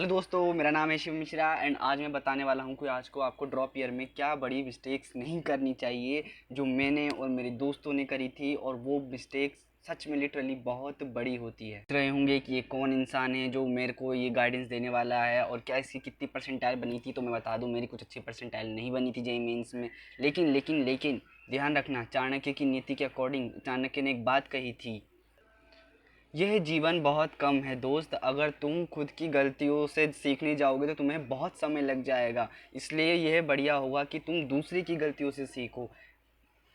Hello दोस्तों, मेरा नाम है शिव मिश्रा एंड आज मैं बताने वाला हूँ कि आज को आपको ड्रॉप ईयर में क्या बड़ी मिस्टेक्स नहीं करनी चाहिए जो मैंने और मेरे दोस्तों ने करी थी। और वो मिस्टेक्स सच में लिटरली बहुत बड़ी होती है। सोच रहे होंगे कि ये कौन इंसान है जो मेरे को ये गाइडेंस देने वाला है और क्या इसकी कितनी परसेंटाइल बनी थी। तो मैं बता दूं, मेरी कुछ अच्छी परसेंटाइल नहीं बनी थी जेईई मेंस में। लेकिन ध्यान रखना, चाणक्य की नीति के अकॉर्डिंग चाणक्य ने एक बात कही थी, यह जीवन बहुत कम है दोस्त। अगर तुम खुद की गलतियों से सीखने जाओगे तो तुम्हें बहुत समय लग जाएगा। इसलिए यह बढ़िया होगा कि तुम दूसरे की गलतियों से सीखो।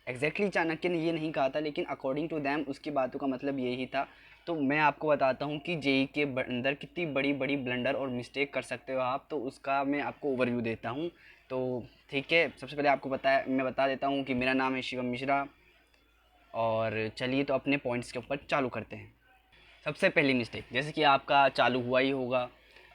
एग्जैक्टली चाणक्य ने ये नहीं कहा था, लेकिन अकॉर्डिंग टू दैम उसकी बातों का मतलब यही था। तो मैं आपको बताता हूँ कि जेई के अंदर कितनी बड़ी बड़ी ब्लंडर और मिस्टेक कर सकते हो आप। तो उसका मैं आपको ओवरव्यू देता हूँ। तो ठीक है, सबसे पहले आपको मैं बता देता हूँ कि मेरा नाम है शिवम मिश्रा। और चलिए तो अपने पॉइंट्स के ऊपर चालू करते हैं। सबसे पहली मिस्टेक, जैसे कि आपका चालू हुआ ही होगा,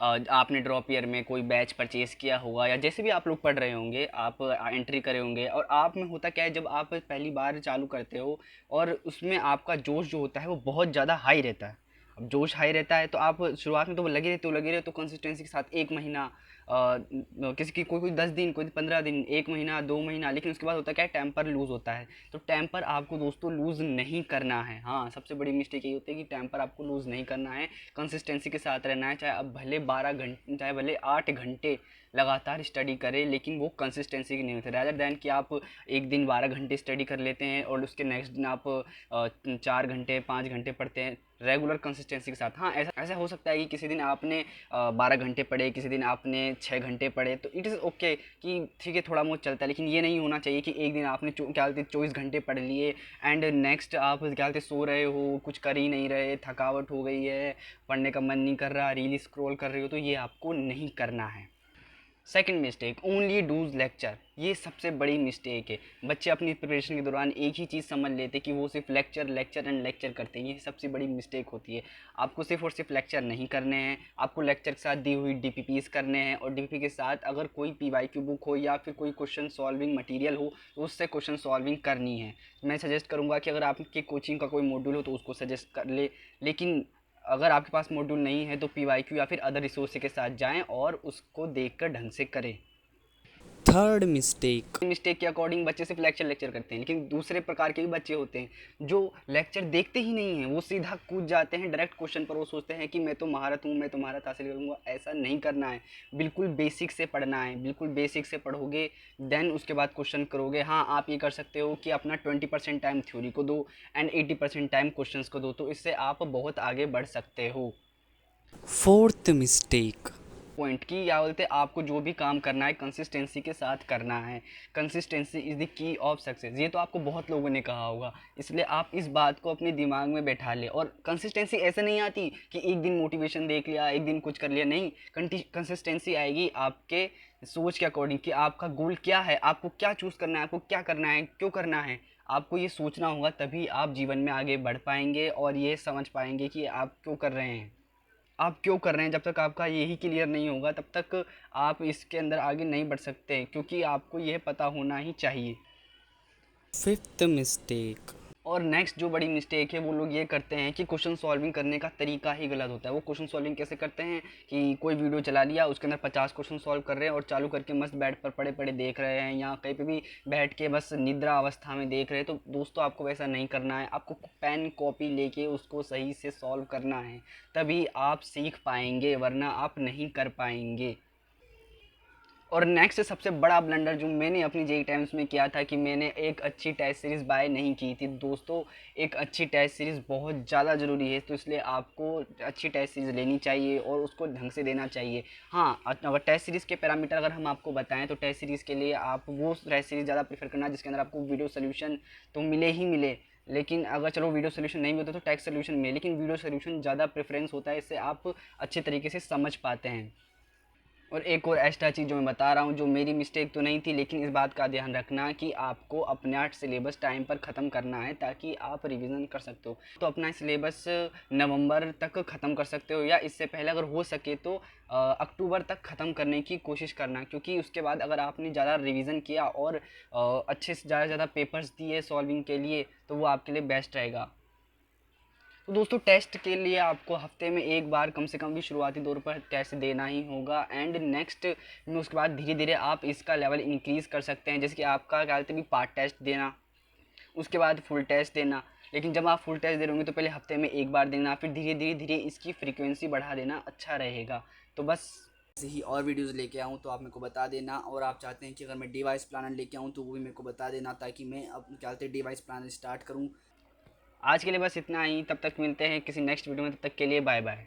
आपने ड्रॉप ईयर में कोई बैच परचेज़ किया होगा या जैसे भी आप लोग पढ़ रहे होंगे, आप एंट्री करे होंगे। और आप में होता क्या है, जब आप पहली बार चालू करते हो और उसमें आपका जोश जो होता है वो बहुत ज़्यादा हाई रहता है। अब जोश हाई रहता है तो आप शुरुआत में तो लगे रहते हो कंसिस्टेंसी के साथ। एक महीना, किसी की कोई कोई 10 दिन, कोई 15 दिन, एक महीना, 2 महीना, लेकिन उसके बाद होता क्या है, टेम्पर लूज़ होता है। तो टेम्पर आपको दोस्तों लूज़ नहीं करना है। हाँ, सबसे बड़ी मिस्टेक यही होती है कि टेम्पर आपको लूज़ नहीं करना है, कंसिस्टेंसी के साथ रहना है। चाहे अब भले 12 घंटे, चाहे भले 8 घंटे लगातार स्टडी करें, लेकिन वो कंसिस्टेंसी की नहीं होती। रैदर दैन कि आप एक दिन 12 घंटे स्टडी कर लेते हैं और उसके नेक्स्ट दिन आप 4 घंटे 5 घंटे पढ़ते हैं रेगुलर कंसिस्टेंसी के साथ। हाँ, ऐसा ऐसा हो सकता है कि किसी दिन आपने 12 घंटे पढ़े, किसी दिन आपने 6 घंटे पढ़े, तो इट इज़ ओके कि ठीक है थोड़ा बहुत चलता है। लेकिन ये नहीं होना चाहिए कि एक दिन आपने क्या बोलते 24 घंटे पढ़ लिए एंड नेक्स्ट आप क्या बोलते सो रहे हो, कुछ कर ही नहीं रहे, थकावट हो गई है, पढ़ने का मन नहीं कर रहा, रील स्क्रॉल कर रहे हो। तो ये आपको नहीं करना है। Second mistake, only does lecture. ये सबसे बड़ी मिस्टेक है। बच्चे अपनी प्रिपरेशन के दौरान एक ही चीज़ समझ लेते कि वो सिर्फ लेक्चर लेक्चर एंड लेक्चर करते हैं। ये सबसे बड़ी मिस्टेक होती है। आपको सिर्फ और सिर्फ लेक्चर नहीं करने हैं, आपको लेक्चर के साथ दी हुई डीपीपीस करने हैं। और डीपीपी के साथ अगर कोई पीवाईक्यू बुक हो या फिर कोई क्वेश्चन सॉल्विंग मटेरियल हो तो उससे क्वेश्चन सॉल्विंग करनी है। मैं सजेस्ट करूँगा कि अगर आपके कोचिंग का कोई मॉड्यूल हो तो उसको सजेस्ट कर ले। लेकिन अगर आपके पास मॉड्यूल नहीं है तो पीवाईक्यू या फिर अदर रिसोर्स के साथ जाएं और उसको देखकर ढंग से करें। Third mistake. मिस्टेक के अकॉर्डिंग बच्चे सिर्फ लेक्चर लेक्चर करते हैं, लेकिन दूसरे प्रकार के भी बच्चे होते हैं जो लेक्चर देखते ही नहीं हैं, वो सीधा कूद जाते हैं डायरेक्ट क्वेश्चन पर। वो सोचते हैं कि मैं तो महारत हूँ, मैं तो महारत हासिल करूँगा। ऐसा नहीं करना है। बिल्कुल बेसिक से पढ़ना है। बिल्कुल बेसिक से पढ़ोगे देन उसके बाद क्वेश्चन करोगे। हाँ, आप ये कर सकते हो कि अपना 20% टाइम थ्योरी को दो एंड 80% टाइम क्वेश्चंस को दो, तो इससे आप बहुत आगे बढ़ सकते हो। Fourth mistake. पॉइंट की क्या बोलते हैं, आपको जो भी काम करना है कंसिस्टेंसी के साथ करना है। Consistency is the key of success. ये तो आपको बहुत लोगों ने कहा होगा, इसलिए आप इस बात को अपने दिमाग में बैठा ले। और कंसिस्टेंसी ऐसे नहीं आती कि एक दिन मोटिवेशन देख लिया, एक दिन कुछ कर लिया। नहीं, कंसिस्टेंसी आएगी आपके सोच के अकॉर्डिंग कि आपका गोल क्या है, आपको क्या चूज़ करना है, आपको क्या करना है, क्यों करना है। आपको ये सोचना होगा, तभी आप जीवन में आगे बढ़ पाएंगे और ये समझ पाएंगे कि आप क्यों कर रहे हैं। आप क्यों कर रहे हैं, जब तक आपका यही क्लियर नहीं होगा तब तक आप इसके अंदर आगे नहीं बढ़ सकते, क्योंकि आपको यह पता होना ही चाहिए। Fifth mistake. और नेक्स्ट जो बड़ी मिस्टेक है, वो लोग ये करते हैं कि क्वेश्चन सॉल्विंग करने का तरीका ही गलत होता है। वो क्वेश्चन सॉल्विंग कैसे करते हैं कि कोई वीडियो चला लिया, उसके अंदर 50 क्वेश्चन सॉल्व कर रहे हैं और चालू करके मस्त बेड पर पड़े पड़े देख रहे हैं या कहीं पे भी बैठ के बस निद्रा अवस्था में देख रहे हैं। तो दोस्तों, आपको वैसा नहीं करना है। आपको पेन कॉपी लेके उसको सही से सॉल्व करना है, तभी आप सीख पाएंगे, वरना आप नहीं कर पाएंगे। और नेक्स्ट सबसे बड़ा ब्लंडर जो मैंने अपनी जेई टाइम्स में किया था कि मैंने एक अच्छी टेस्ट सीरीज़ बाय नहीं की थी। दोस्तों, एक अच्छी टेस्ट सीरीज़ बहुत ज़्यादा ज़रूरी है, तो इसलिए आपको अच्छी टेस्ट सीरीज़ लेनी चाहिए और उसको ढंग से देना चाहिए। हाँ, अगर टेस्ट सीरीज़ के पैरामीटर अगर हम आपको बताएं तो टेस्ट सीरीज़ के लिए आप वो टेस्ट सीरीज़ ज़्यादा प्रेफर करना जिसके अंदर आपको वीडियो सोल्यूशन तो मिले ही मिले। लेकिन अगर चलो वीडियो सोल्यूशन नहीं मिलता तो टेक्स्ट सोल्यूशन मिले, लेकिन वीडियो सोल्यूशन ज़्यादा प्रेफरेंस होता है, इससे आप अच्छे तरीके से समझ पाते हैं। और एक और एक्स्ट्रा चीज़ जो मैं बता रहा हूँ, जो मेरी मिस्टेक तो नहीं थी, लेकिन इस बात का ध्यान रखना कि आपको अपना सिलेबस टाइम पर ख़त्म करना है ताकि आप रिवीजन कर सकते हो। तो अपना सिलेबस नवंबर तक ख़त्म कर सकते हो, या इससे पहले अगर हो सके तो अक्टूबर तक ख़त्म करने की कोशिश करना, क्योंकि उसके बाद अगर आपने ज़्यादा रिवीजन किया और अच्छे से ज़्यादा पेपर्स दिए सॉल्विंग के लिए तो वो आपके लिए बेस्ट रहेगा। तो दोस्तों टेस्ट के लिए आपको हफ्ते में एक बार कम से कम भी शुरुआती तौर पर टेस्ट देना ही होगा। एंड नेक्स्ट में उसके बाद धीरे धीरे आप इसका लेवल इंक्रीज़ कर सकते हैं। जैसे कि आपका क्या कहते हैं भी पार्ट टेस्ट देना, उसके बाद फुल टेस्ट देना। लेकिन जब आप फुल टेस्ट दे रहे होंगे तो पहले हफ्ते में एक बार देना, फिर धीरे धीरे धीरे इसकी फ्रीक्वेंसी बढ़ा देना, अच्छा रहेगा। तो बस ऐसे ही और वीडियोस लेके आऊँ तो आप मेरे को बता देना। और आप चाहते हैं कि अगर मैं डिवाइस प्लानर लेके आऊँ तो वो भी मेरे को बता देना, ताकि मैं अब क्या कहते हैं डिवाइस प्लानर स्टार्ट करूँ। आज के लिए बस इतना ही, तब तक मिलते हैं किसी नेक्स्ट वीडियो में, तब तक के लिए बाय बाय।